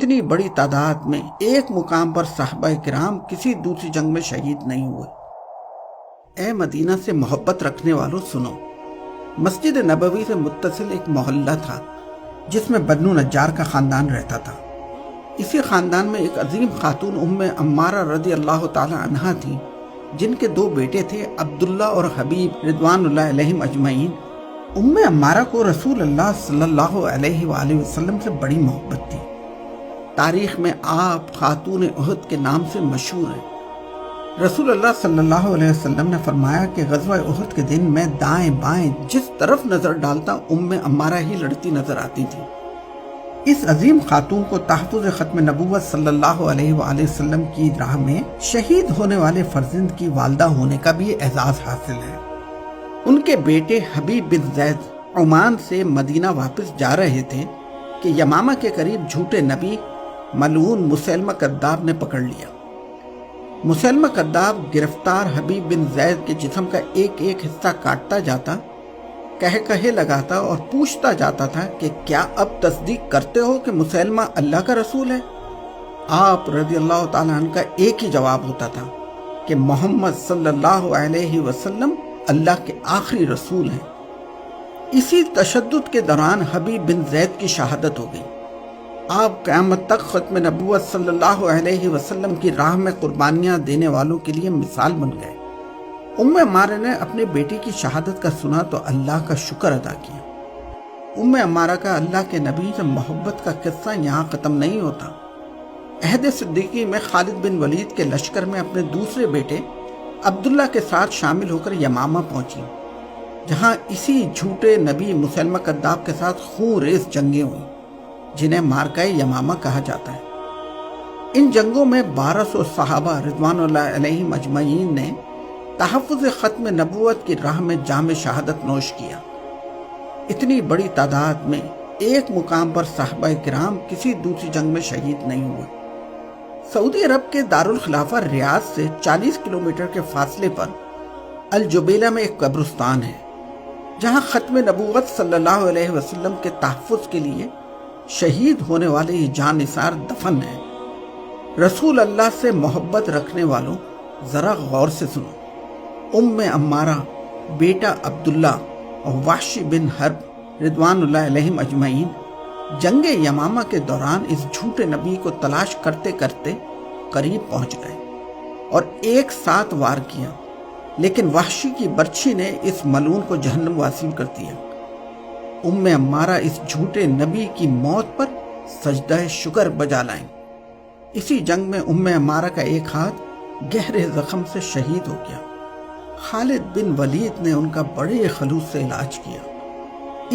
اتنی بڑی تعداد میں ایک مقام پر صحابہ کرام کسی دوسری جنگ میں شہید نہیں ہوئے۔ اے مدینہ سے محبت رکھنے والوں سنو، مسجد نبوی سے متصل ایک محلہ تھا جس میں بنو نجار کا خاندان رہتا تھا۔ اسی خاندان میں ایک عظیم خاتون ام عمارہ رضی اللہ تعالی عنہا تھی، جن کے دو بیٹے تھے، عبداللہ اور حبیب رضوان اللہ علیہم اجمعین۔ ام عمارہ کو رسول اللہ صلی اللہ علیہ وآلہ وسلم سے بڑی محبت تھی۔ تاریخ میں آپ خاتون احد کے نام سے مشہور ہیں۔ رسول اللہ صلی اللہ علیہ وسلم نے فرمایا کہ غزوہ احد کے دن میں دائیں بائیں جس طرف نظر ڈالتا ام عمارہ ہی لڑتی نظر آتی تھی۔ اس عظیم خاتون کو تحفظ ختم نبوت صلی اللہ علیہ وآلہ وسلم کی راہ میں شہید ہونے والے فرزند کی والدہ ہونے کا بھی اعزاز حاصل ہے۔ ان کے بیٹے حبیب بن زید عمان سے مدینہ واپس جا رہے تھے کہ یمامہ کے قریب جھوٹے نبی ملعون مسیلمہ کذاب نے پکڑ لیا۔ مسیلمہ کذاب گرفتار حبیب بن زید کے جسم کا ایک ایک حصہ کاٹتا جاتا، کہے لگاتا اور پوچھتا جاتا تھا کہ کیا اب تصدیق کرتے ہو کہ مسیلمہ اللہ کا رسول ہے؟ آپ رضی اللہ تعالیٰ عنہ کا ایک ہی جواب ہوتا تھا کہ محمد صلی اللہ علیہ وسلم اللہ کے آخری رسول ہیں۔ اسی تشدد کے دوران حبیب بن زید کی شہادت ہو گئی۔ آپ قیامت تک ختم نبوت صلی اللہ علیہ وسلم کی راہ میں قربانیاں دینے والوں کے لیے مثال بن گئے۔ ام عمارہ نے اپنے بیٹی کی شہادت کا سنا تو اللہ کا شکر ادا کیا۔ ام عمارہ کا اللہ کے نبی سے محبت کا قصہ یہاں ختم نہیں ہوتا۔ عہد صدیقی میں خالد بن ولید کے لشکر میں اپنے دوسرے بیٹے عبداللہ کے ساتھ شامل ہو کر یمامہ پہنچی، جہاں اسی جھوٹے نبی مسیلمہ کذاب کے ساتھ خون ریز جنگیں ہوئیں، جنہیں مارکہ یمامہ کہا جاتا ہے۔ ان جنگوں میں 1200 صحابہ رضوان اللہ علیہم اجمعین نے تحفظ ختم نبوت کی راہ میں جام شہادت نوش کیا۔ اتنی بڑی تعداد میں ایک مقام پر صحابہ کرام کسی دوسری جنگ میں شہید نہیں ہوئے۔ سعودی عرب کے دارالخلافہ ریاض سے 40 کلومیٹر کے فاصلے پر الجبیلہ میں ایک قبرستان ہے، جہاں ختم نبوت صلی اللہ علیہ وسلم کے تحفظ کے لیے شہید ہونے والے یہ جاں نثار دفن ہیں۔ رسول اللہ سے محبت رکھنے والوں ذرا غور سے سنو، ام عمارہ، بیٹا عبداللہ اور وحشی بن حرب رضوان اللہ علیہم اجمعین جنگ یمامہ کے دوران اس جھوٹے نبی کو تلاش کرتے کرتے قریب پہنچ گئے اور ایک ساتھ وار کیا، لیکن وحشی کی برچھی نے اس ملعون کو جہنم واصل کر دیا۔ ام عمارہ اس جھوٹے نبی کی موت پر سجدہ شکر بجا لائیں۔ اسی جنگ میں ام عمارہ کا ایک ہاتھ گہرے زخم سے شہید ہو گیا۔ خالد بن ولید نے ان کا بڑے خلوص سے علاج کیا۔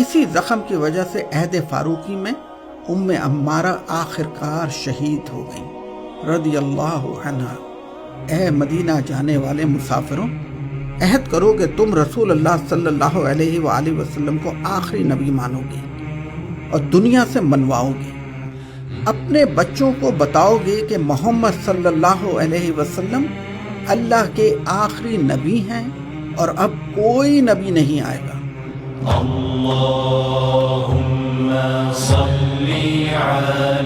اسی زخم کی وجہ سے عہد فاروقی میں ام عمارہ آخرکار شہید ہو گئیں رضی اللہ عنہا۔ اے مدینہ جانے والے مسافروں، عہد کرو کہ تم رسول اللہ صلی اللہ علیہ وآلہ وسلم کو آخری نبی مانو گے اور دنیا سے منواؤ گے۔ اپنے بچوں کو بتاؤ گے کہ محمد صلی اللہ علیہ وسلم اللہ کے آخری نبی ہیں اور اب کوئی نبی نہیں آئے گا۔ اللہم صلی علی